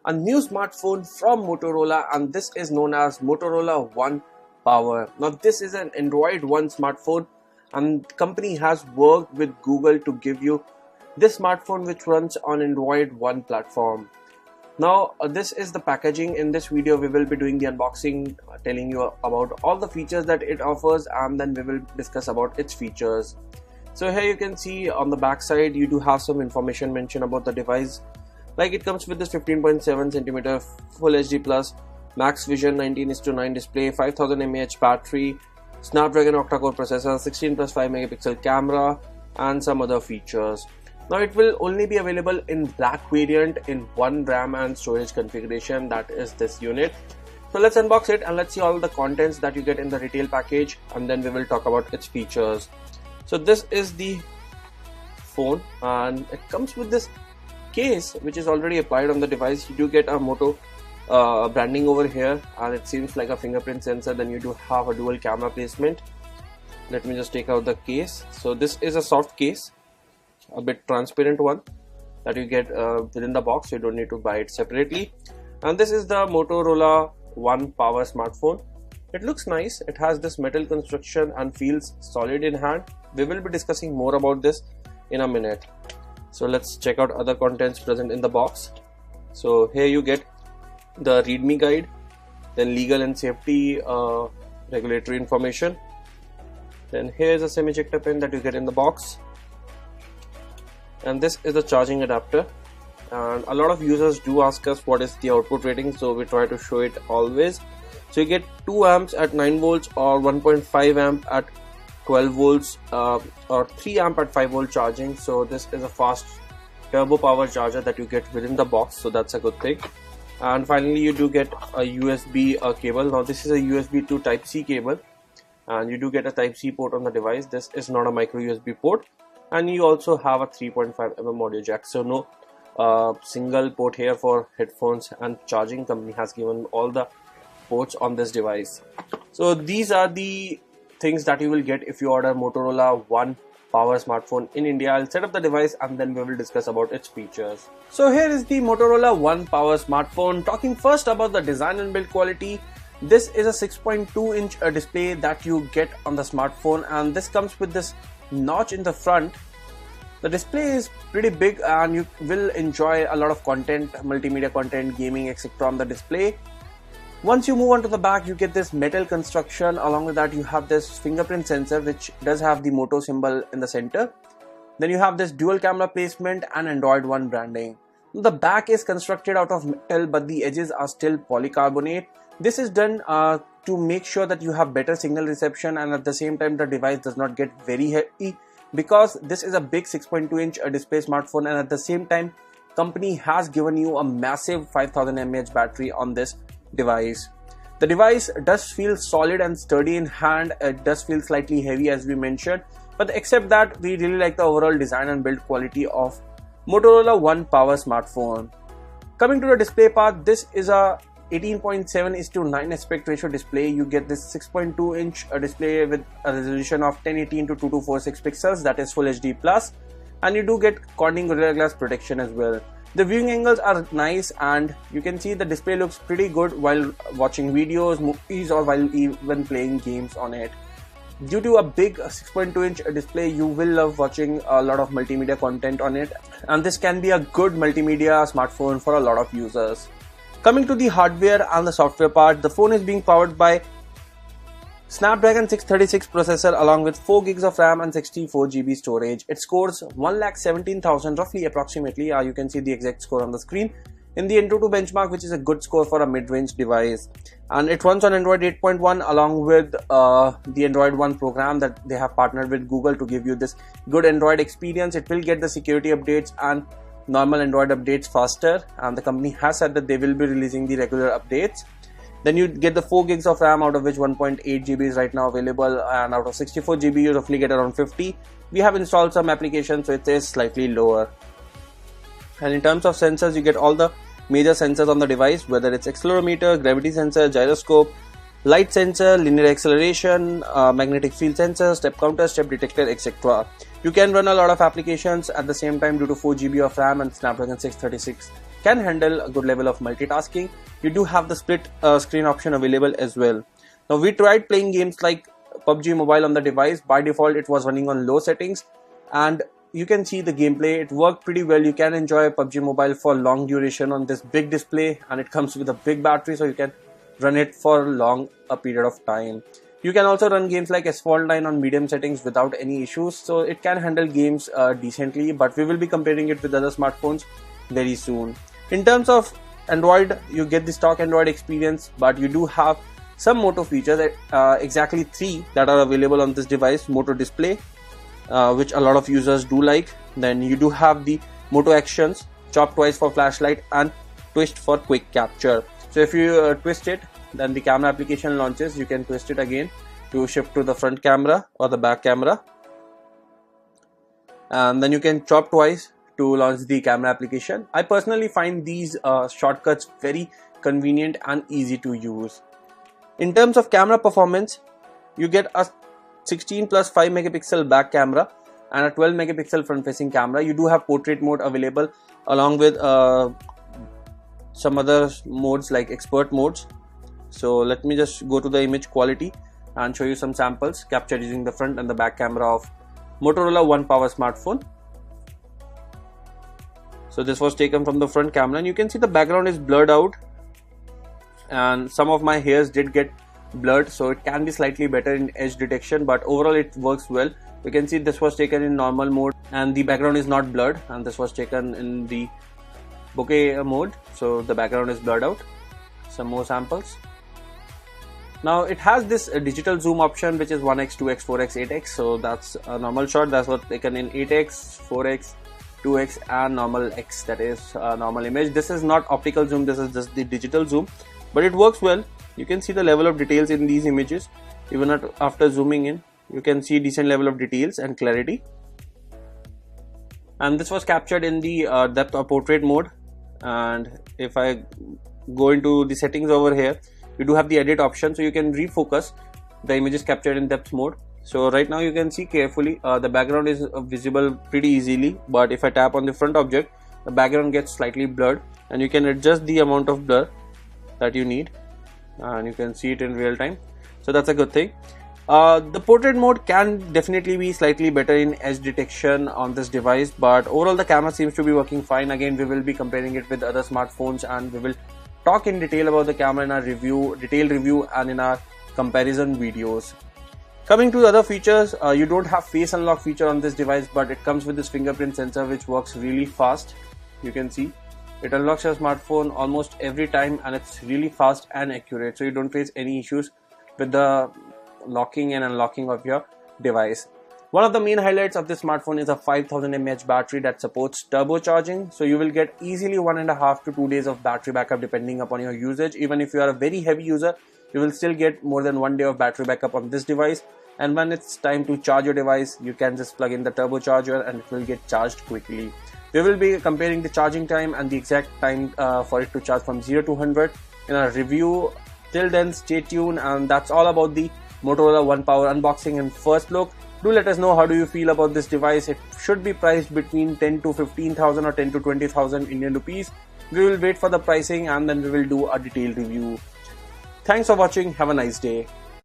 a new smartphone from Motorola, and this is known as Motorola One Power. Now this is an Android One smartphone, and the company has worked with Google to give you this smartphone which runs on Android One platform. Now this is the packaging. In this video we will be doing the unboxing, telling you about all the features that it offers, and then we will discuss about its features. So here you can see on the back side you do have some information mentioned about the device. Like it comes with this 15.7cm Full HD Plus Max Vision 19:9 display, 5000 mAh battery, Snapdragon octa-core processor, 16 plus 5 megapixel camera, and some other features. Now it will only be available in black variant in 1 RAM and storage configuration, that is this unit. So let's unbox it and let's see all the contents that you get in the retail package, and then we will talk about its features. So this is the phone, and it comes with this case which is already applied on the device. You do get a Moto branding over here, and it seems like a fingerprint sensor. Then you do have a dual camera placement. Let me just take out the case. So this is a soft case, a bit transparent one that you get within the box. You don't need to buy it separately. And this is the Motorola One Power smartphone. It looks nice. It has this metal construction and feels solid in hand. We will be discussing more about this in a minute. So let's check out other contents present in the box. So here you get the readme guide, then legal and safety regulatory information. Then here is a semi-ejector pen that you get in the box. And this is the charging adapter. And a lot of users do ask us what is the output rating, so we try to show it always. So you get 2 amps at 9 volts or 1.5 amp at 12 volts or 3 amp at 5 volt charging. So this is a fast turbo power charger that you get within the box, so that's a good thing. And finally you do get a USB cable. Now this is a USB to type C cable, and you do get a type C port on the device. This is not a micro USB port, and you also have a 3.5mm audio jack. So no single port here for headphones and charging. Company has given all the ports on this device. So these are the things that you will get if you order Motorola One Power smartphone in India. I'll set up the device and then we will discuss about its features. So here is the Motorola One Power smartphone. Talking first about the design and build quality, this is a 6.2 inch display that you get on the smartphone, and this comes with this notch in the front. The display is pretty big and you will enjoy a lot of content, multimedia content, gaming, etc. on the display. Once you move on to the back, you get this metal construction. Along with that you have this fingerprint sensor which does have the Moto symbol in the center. Then you have this dual camera placement and Android One branding. The back is constructed out of metal, but the edges are still polycarbonate. This is done to make sure that you have better signal reception, and at the same time the device does not get very heavy, because this is a big 6.2 inch display smartphone, and at the same time company has given you a massive 5000 mAh battery on this device. The device does feel solid and sturdy in hand. It does feel slightly heavy as we mentioned, but except that we really like the overall design and build quality of Motorola One Power smartphone. Coming to the display part, this is a 18.7:9 aspect ratio display. You get this 6.2 inch display with a resolution of 1080 into 2246 pixels, that is Full HD Plus, and you do get Corning Gorilla Glass protection as well. The viewing angles are nice, and you can see the display looks pretty good while watching videos, movies, or while even playing games on it. Due to a big 6.2 inch display, you will love watching a lot of multimedia content on it, and this can be a good multimedia smartphone for a lot of users. Coming to the hardware and the software part, the phone is being powered by Snapdragon 636 processor along with 4 gigs of RAM and 64 GB storage. It scores 1,17,000 roughly approximately. You can see the exact score on the screen in the Antutu benchmark, which is a good score for a mid-range device. And it runs on Android 8.1 along with the Android One program that they have partnered with Google to give you this good Android experience. It will get the security updates and normal Android updates faster, and the company has said that they will be releasing the regular updates. Then you get the 4 gigs of RAM, out of which 1.8 GB is right now available, and out of 64 GB you roughly get around 50. We have installed some applications, so it is slightly lower. And in terms of sensors, you get all the major sensors on the device, whether it's accelerometer, gravity sensor, gyroscope, light sensor, linear acceleration, magnetic field sensor, step counter, step detector, etc. You can run a lot of applications at the same time due to 4 GB of RAM and Snapdragon 636 can handle a good level of multitasking. You do have the split screen option available as well. Now we tried playing games like PUBG Mobile on the device. By default it was running on low settings, and you can see the gameplay. It worked pretty well. You can enjoy PUBG Mobile for long duration on this big display, and it comes with a big battery, so you can run it for long a period of time. You can also run games like Asphalt 9 on medium settings without any issues, so it can handle games decently, but we will be comparing it with other smartphones very soon. In terms of Android, you get the stock Android experience, but you do have some Moto features, exactly 3 that are available on this device. Moto display, which a lot of users do like. Then you do have the Moto actions, chop twice for flashlight and twist for quick capture. So if you twist it, then the camera application launches. You can twist it again to shift to the front camera or the back camera, and then you can chop twice to launch the camera application. I personally find these shortcuts very convenient and easy to use. In terms of camera performance, you get a 16 plus 5 megapixel back camera and a 12 megapixel front facing camera. You do have portrait mode available along with some other modes like expert modes. So let me just go to the image quality and show you some samples captured using the front and the back camera of Motorola One Power smartphone. So this was taken from the front camera, and you can see the background is blurred out, and some of my hairs did get blurred, so it can be slightly better in edge detection, but overall it works well. You can see this was taken in normal mode and the background is not blurred, and this was taken in the bokeh mode, so the background is blurred out. Some more samples. Now it has this digital zoom option, which is 1x, 2x, 4x, 8x. So that's a normal shot. That's what taken in 8x, 4x, 2x and normal x, that is normal image. This is not optical zoom, this is just the digital zoom, but it works well. You can see the level of details in these images. Even after zooming in, you can see decent level of details and clarity. And this was captured in the depth or portrait mode. And if I go into the settings over here, you do have the edit option, so you can refocus the images captured in depth mode. So right now you can see carefully the background is visible pretty easily, but if I tap on the front object, the background gets slightly blurred, and you can adjust the amount of blur that you need, and you can see it in real time. So that's a good thing. The portrait mode can definitely be slightly better in edge detection on this device, but overall the camera seems to be working fine. Again, we will be comparing it with other smartphones, and we will talk in detail about the camera in our detailed review and in our comparison videos. Coming to the other features, you don't have face unlock feature on this device, but it comes with this fingerprint sensor which works really fast. You can see it unlocks your smartphone almost every time, and it's really fast and accurate, so you don't face any issues with the locking and unlocking of your device. One of the main highlights of this smartphone is a 5000 mAh battery that supports turbocharging, so you will get easily 1.5 to 2 days of battery backup depending upon your usage. Even if you are a very heavy user, you will still get more than 1 day of battery backup on this device. And when it's time to charge your device, you can just plug in the turbocharger and it will get charged quickly. We will be comparing the charging time and the exact time for it to charge from 0 to 100 in our review. Till then, stay tuned, and that's all about the Motorola One Power unboxing and first look. Do let us know how do you feel about this device. It should be priced between 10 to 15,000 or 10 to 20,000 Indian rupees. We will wait for the pricing and then we will do a detailed review. Thanks for watching. Have a nice day.